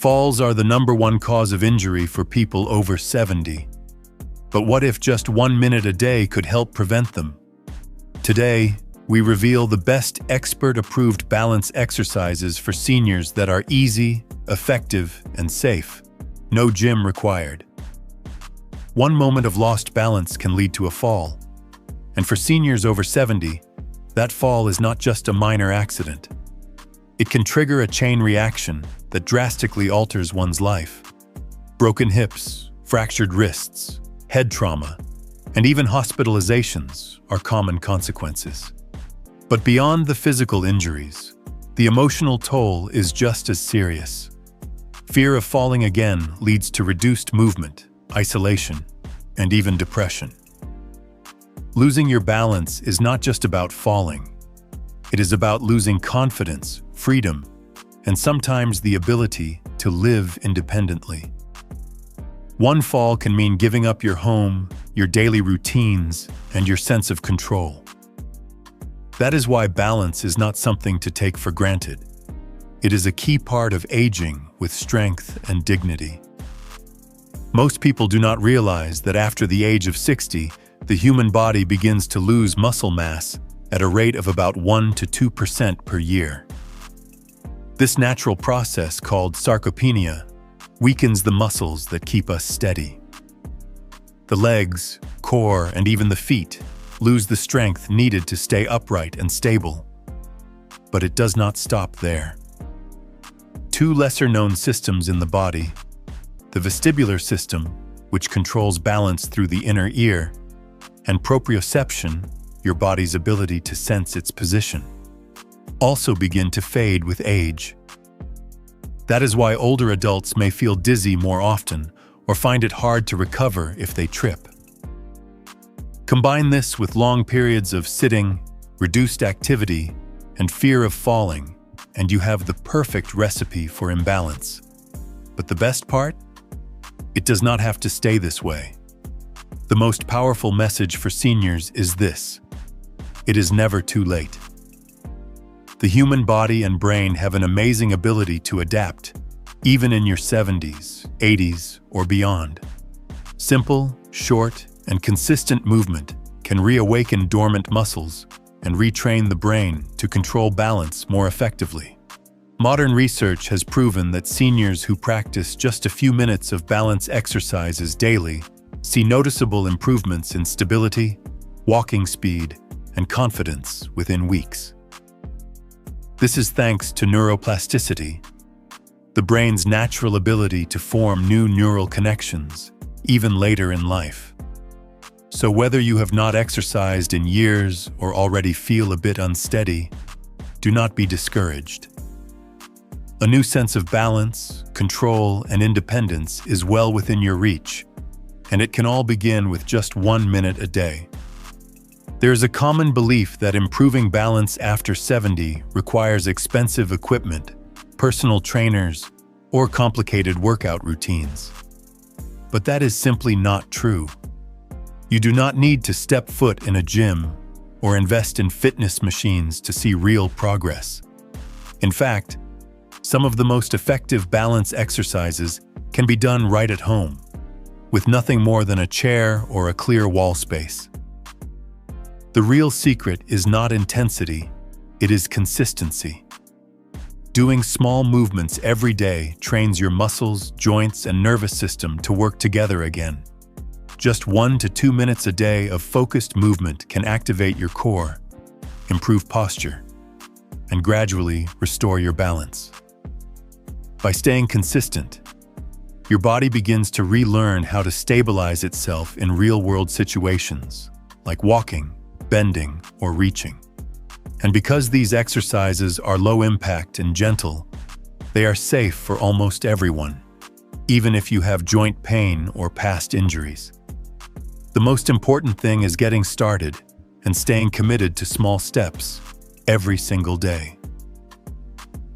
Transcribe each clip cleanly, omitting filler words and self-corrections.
Falls are the #1 cause of injury for people over 70. But what if just 1 minute a day could help prevent them? Today, we reveal the best expert-approved balance exercises for seniors that are easy, effective, and safe. No gym required. One moment of lost balance can lead to a fall. And for seniors over 70, that fall is not just a minor accident. It can trigger a chain reaction that drastically alters one's life. Broken hips, fractured wrists, head trauma, and even hospitalizations are common consequences. But beyond the physical injuries, the emotional toll is just as serious. Fear of falling again leads to reduced movement, isolation, and even depression. Losing your balance is not just about falling. It is about losing confidence, freedom, and sometimes the ability to live independently. One fall can mean giving up your home, your daily routines, and your sense of control. That is why balance is not something to take for granted. It is a key part of aging with strength and dignity. Most people do not realize that after the age of 60, the human body begins to lose muscle mass at a rate of about 1 to 2% per year. This natural process, called sarcopenia, weakens the muscles that keep us steady. The legs, core, and even the feet lose the strength needed to stay upright and stable. But it does not stop there. Two lesser-known systems in the body, the vestibular system, which controls balance through the inner ear, and proprioception, your body's ability to sense its position, also begin to fade with age. That is why older adults may feel dizzy more often or find it hard to recover if they trip. Combine this with long periods of sitting, reduced activity, and fear of falling, and you have the perfect recipe for imbalance. But the best part? It does not have to stay this way. The most powerful message for seniors is this: it is never too late. The human body and brain have an amazing ability to adapt, even in your 70s, 80s, or beyond. Simple, short, and consistent movement can reawaken dormant muscles and retrain the brain to control balance more effectively. Modern research has proven that seniors who practice just a few minutes of balance exercises daily see noticeable improvements in stability, walking speed, and confidence within weeks. This is thanks to neuroplasticity, the brain's natural ability to form new neural connections, even later in life. So whether you have not exercised in years or already feel a bit unsteady, do not be discouraged. A new sense of balance, control, and independence is well within your reach, and it can all begin with just 1 minute a day. There is a common belief that improving balance after 70 requires expensive equipment, personal trainers, or complicated workout routines. But that is simply not true. You do not need to step foot in a gym or invest in fitness machines to see real progress. In fact, some of the most effective balance exercises can be done right at home, with nothing more than a chair or a clear wall space. The real secret is not intensity, it is consistency. Doing small movements every day trains your muscles, joints, and nervous system to work together again. Just 1 to 2 minutes a day of focused movement can activate your core, improve posture, and gradually restore your balance. By staying consistent, your body begins to relearn how to stabilize itself in real-world situations, like walking, bending, or reaching. And because these exercises are low impact and gentle, they are safe for almost everyone, even if you have joint pain or past injuries. The most important thing is getting started and staying committed to small steps every single day.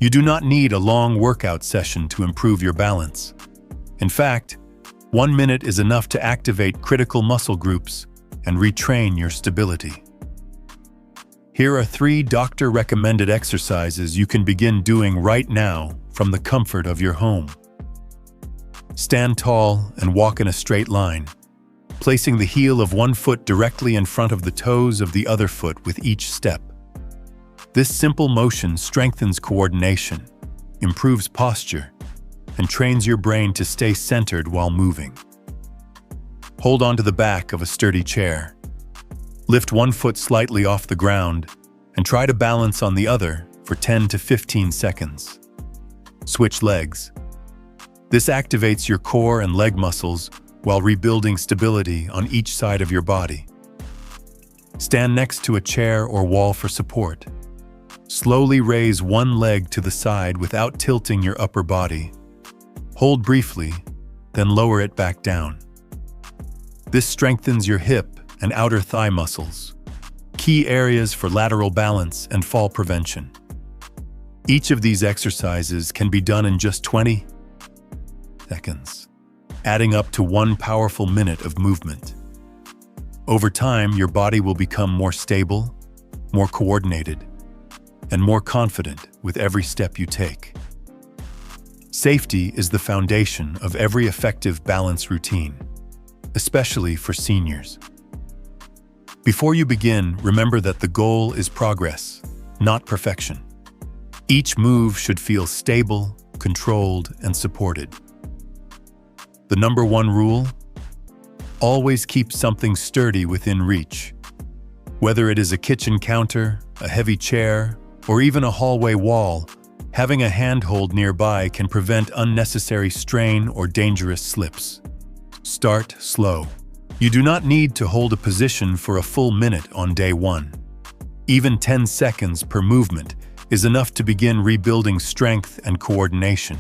You do not need a long workout session to improve your balance. In fact, 1 minute is enough to activate critical muscle groups and retrain your stability. Here are 3 doctor-recommended exercises you can begin doing right now from the comfort of your home. Stand tall and walk in a straight line, placing the heel of one foot directly in front of the toes of the other foot with each step. This simple motion strengthens coordination, improves posture, and trains your brain to stay centered while moving. Hold onto the back of a sturdy chair. Lift one foot slightly off the ground and try to balance on the other for 10 to 15 seconds. Switch legs. This activates your core and leg muscles while rebuilding stability on each side of your body. Stand next to a chair or wall for support. Slowly raise one leg to the side without tilting your upper body. Hold briefly, then lower it back down. This strengthens your hip and outer thigh muscles, key areas for lateral balance and fall prevention. Each of these exercises can be done in just 20 seconds, adding up to 1 powerful minute of movement. Over time, your body will become more stable, more coordinated, and more confident with every step you take. Safety is the foundation of every effective balance routine, especially for seniors. Before you begin, remember that the goal is progress, not perfection. Each move should feel stable, controlled, and supported. The number one rule: always keep something sturdy within reach. Whether it is a kitchen counter, a heavy chair, or even a hallway wall, having a handhold nearby can prevent unnecessary strain or dangerous slips. Start slow. You do not need to hold a position for a full minute on day one. Even 10 seconds per movement is enough to begin rebuilding strength and coordination.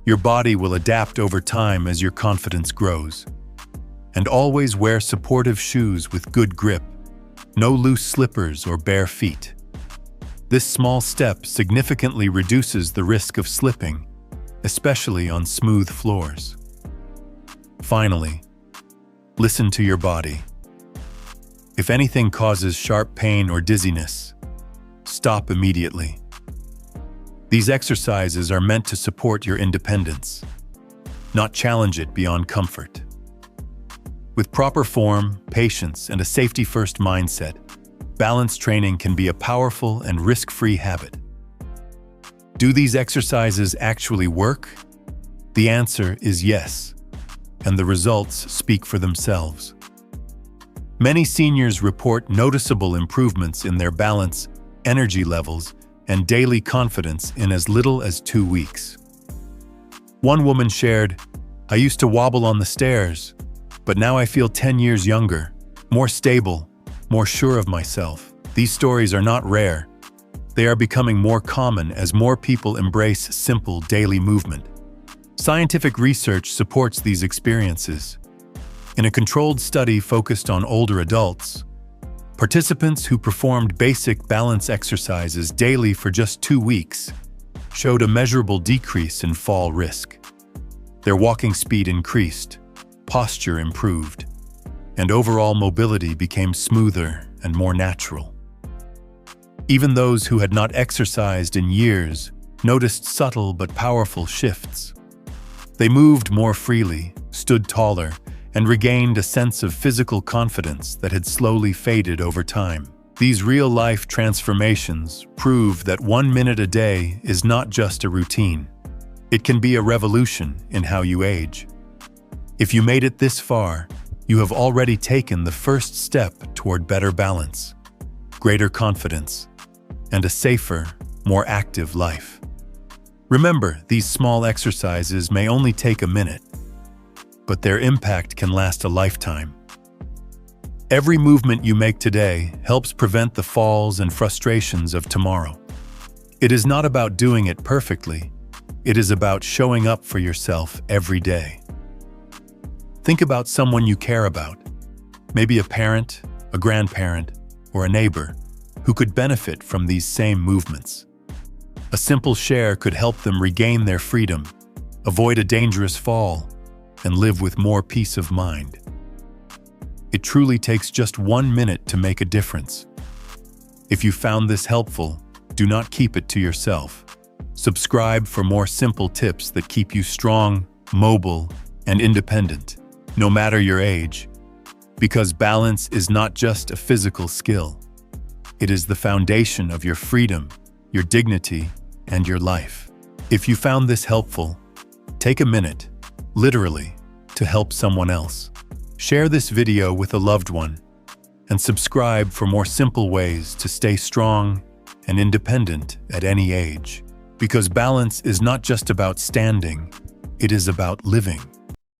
Your body will adapt over time as your confidence grows. And always wear supportive shoes with good grip, no loose slippers or bare feet. This small step significantly reduces the risk of slipping, especially on smooth floors. Finally, listen to your body. If anything causes sharp pain or dizziness, stop immediately. These exercises are meant to support your independence, not challenge it beyond comfort. With proper form, patience, and a safety-first mindset, balance training can be a powerful and risk-free habit. Do these exercises actually work? The answer is yes, and the results speak for themselves. Many seniors report noticeable improvements in their balance, energy levels, and daily confidence in as little as 2 weeks. One woman shared, "I used to wobble on the stairs, but now I feel 10 years younger, more stable, more sure of myself." These stories are not rare. They are becoming more common as more people embrace simple daily movement. Scientific research supports these experiences. In a controlled study focused on older adults, participants who performed basic balance exercises daily for just 2 weeks showed a measurable decrease in fall risk. Their walking speed increased, posture improved, and overall mobility became smoother and more natural. Even those who had not exercised in years noticed subtle but powerful shifts. They moved more freely, stood taller, and regained a sense of physical confidence that had slowly faded over time. These real-life transformations prove that 1 minute a day is not just a routine. It can be a revolution in how you age. If you made it this far, you have already taken the first step toward better balance, greater confidence, and a safer, more active life. Remember, these small exercises may only take a minute, but their impact can last a lifetime. Every movement you make today helps prevent the falls and frustrations of tomorrow. It is not about doing it perfectly. It is about showing up for yourself every day. Think about someone you care about, maybe a parent, a grandparent, or a neighbor, who could benefit from these same movements. A simple share could help them regain their freedom, avoid a dangerous fall, and live with more peace of mind. It truly takes just 1 minute to make a difference. If you found this helpful, do not keep it to yourself. Subscribe for more simple tips that keep you strong, mobile, and independent, no matter your age. Because balance is not just a physical skill. It is the foundation of your freedom, your dignity, and your life. If you found this helpful, take a minute, literally, to help someone else. Share this video with a loved one, and subscribe for more simple ways to stay strong and independent at any age. Because balance is not just about standing, it is about living.